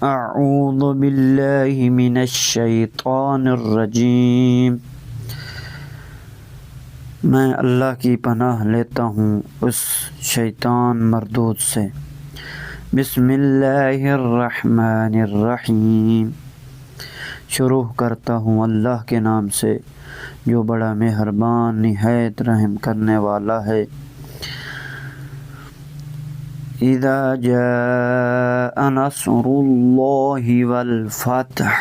اعوذ باللہ من الشیطان الرجیم، میں اللہ کی پناہ لیتا ہوں اس شیطان مردود سے۔ بسم اللہ الرحمن الرحیم، شروع کرتا ہوں اللہ کے نام سے جو بڑا مہربان نہایت رحم کرنے والا ہے۔ اذا جاء نصر اللہ والفتح،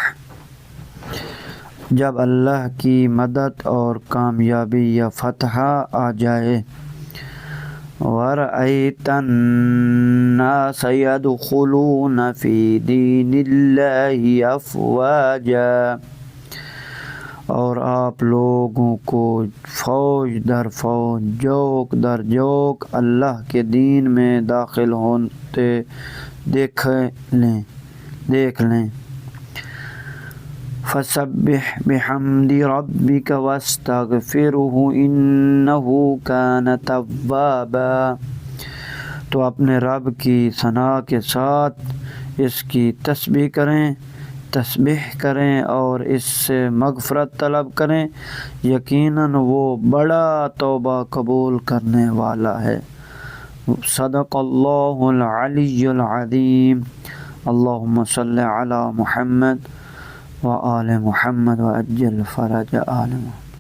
جب اللہ کی مدد اور کامیابی یا فتح آ جائے۔ وَرَأَيْتَ النَّاسَ يَدْخُلُونَ فِي دِينِ اللَّهِ أَفْوَاجًا، اور آپ لوگوں کو فوج در فوج، جوک در جوک اللہ کے دین میں داخل ہوتے دیکھ لیں۔ فَسَبِّحْ بِحَمْدِ رَبِّكَ وَاسْتَغْفِرْهُ إِنَّهُ كَانَ تَوَّابًا، تو اپنے رب کی ثنا کے ساتھ اس کی تسبیح کریں اور اس سے مغفرت طلب کریں، یقیناً وہ بڑا توبہ قبول کرنے والا ہے۔ صدق اللہ العلی العظیم۔ اللہم صل علی محمد وآل محمد وعجل فرج آل محمد۔